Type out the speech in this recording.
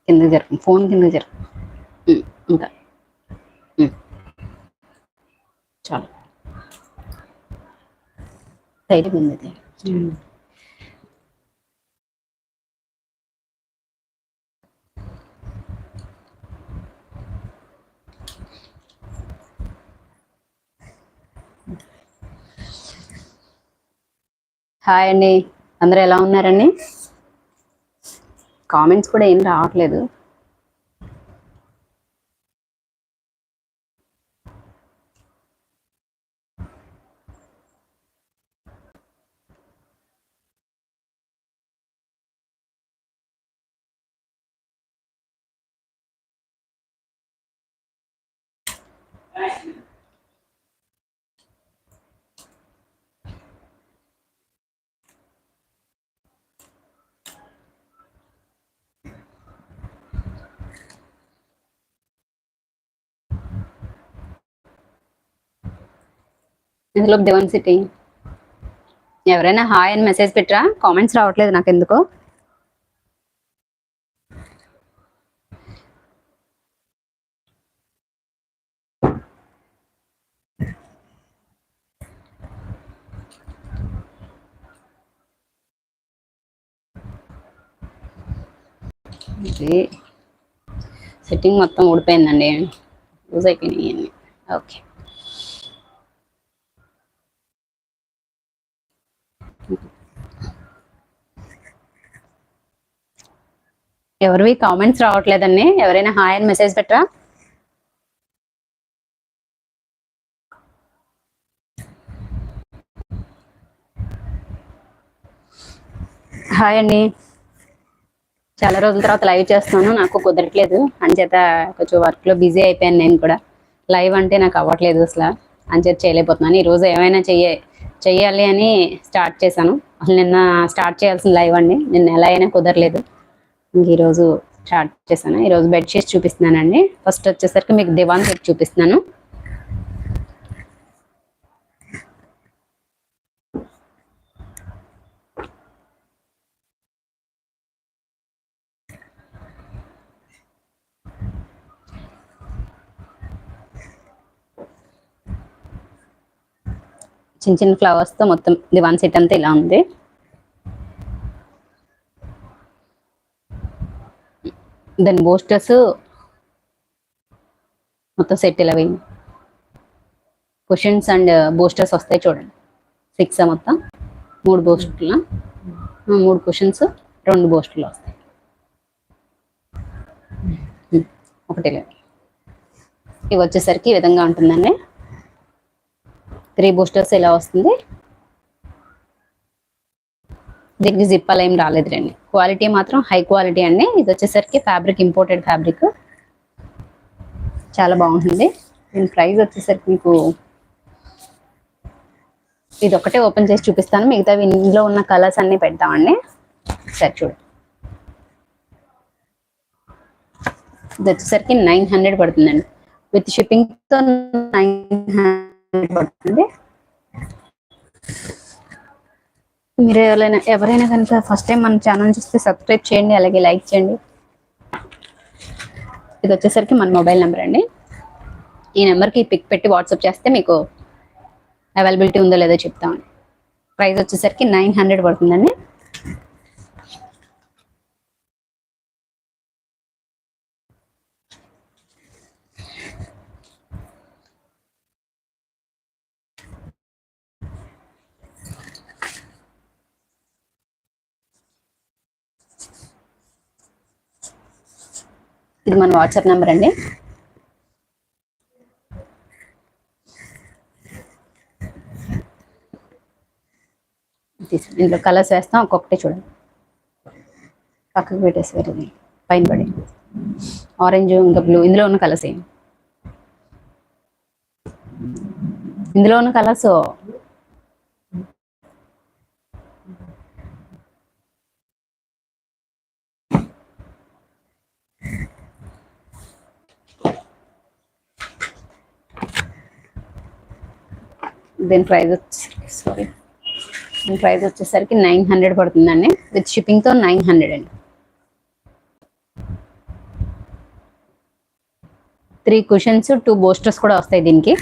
కింద జరుపు, ఫోన్ కింద జరుపు. ఇంకా చాలు, సైడ్కి ఉంది. హాయ్ అండి, అందరూ ఎలా ఉన్నారండి? కామెంట్స్ కూడా ఏం రావట్లేదు. ఇందులో దివన్ సిటీ ఎవరైనా హాయ్ అని మెసేజ్ పెట్టరా? కామెంట్స్ రావట్లేదు నాకు ఎందుకో. సెట్టింగ్ మొత్తం ఊడిపోయిందండి, యూజ్ అయిపోయినాయి. ఓకే, ఎవరివి కామెంట్స్ రావట్లేదండి, ఎవరైనా హాయ్ అని మెసేజ్ పెట్టరా? హాయ్ అండి, చాలా రోజుల తర్వాత లైవ్ చేస్తున్నాను, నాకు కుదరట్లేదు అంచేత కొంచెం వర్క్లో బిజీ అయిపోయాను. నేను కూడా లైవ్ అంటే నాకు అవ్వట్లేదు అసలు, అంచేత చేయలేకపోతున్నాను. ఈరోజు ఏమైనా చెయ్యాలి అని స్టార్ట్ చేశాను. అసలు నిన్న స్టార్ట్ చేయాల్సిన లైవ్ అండి, నిన్న ఎలా అయినా కుదరలేదు. ఇంక ఈరోజు స్టార్ట్ చేశాను. ఈరోజు బెడ్షీట్స్ చూపిస్తున్నానండి. ఫస్ట్ వచ్చేసరికి మీకు దివాన్ సెట్ చూపిస్తున్నాను. చిన్న చిన్న ఫ్లవర్స్తో మొత్తం దివాన్ సెట్ అంతా ఇలా ఉంది. దాని బోస్టర్స్ మొత్తం సెట్ ఇలా వేయండి. కుషన్స్ అండ్ బోస్టర్స్ వస్తాయి చూడండి, 6 మొత్తం 3 బోస్టర్లు, 3 కుషన్స్, 2 బోస్టర్లు వస్తాయి. ఒకటి ఇవి వచ్చేసరికి ఈ విధంగా ఉంటుందండి. 3 బూస్టర్స్ ఇలా వస్తుంది. దీనికి జిప్ అలా ఏం రాలేదు రండి. క్వాలిటీ మాత్రం హై క్వాలిటీ అండి. ఇది వచ్చేసరికి ఫ్యాబ్రిక్ ఇంపోర్టెడ్ ఫ్యాబ్రిక్, చాలా బాగుంటుంది. దీని ప్రైస్ వచ్చేసరికి మీకు ఇది ఒకటే ఓపెన్ చేసి చూపిస్తాను, మిగతావి ఇందులో ఉన్న కలర్స్ అన్ని పెడతామండి. సరే చూడండి, ఇది వచ్చేసరికి 900 పడుతుందండి, విత్ షిప్పింగ్తో 900 పడుతుంది. మీరు ఎవరైనా కనుక ఫస్ట్ టైం మన ఛానల్ చూస్తే సబ్స్క్రైబ్ చేయండి, అలాగే లైక్ చేయండి. ఇది వచ్చేసరికి మన మొబైల్ నెంబర్ అండి. ఈ నెంబర్కి పిక్ పెట్టి వాట్సాప్ చేస్తే మీకు అవైలబిలిటీ ఉందో లేదో చెప్తామండి. ప్రైస్ వచ్చేసరికి 900 పడుతుందండి. ఇది మన వాట్సాప్ నెంబర్ అండి. ఇందులో కలర్స్ వేస్తాం, ఒక్కొక్కటి చూడండి. పక్కకు పెట్టేసారు, పైన పడి ఆరెంజ్ ఇంకా బ్లూ, ఇందులో ఉన్న కలర్స్ ఏంటి? ఇందులో ఉన్న కలర్స్ దీని ప్రైస్ వచ్చేసరికి 900 పడుతుందండి, విత్ షిప్పింగ్తో 900 అండి. 3 కుషన్స్ 2 బోస్టర్స్ కూడా వస్తాయి దీనికి.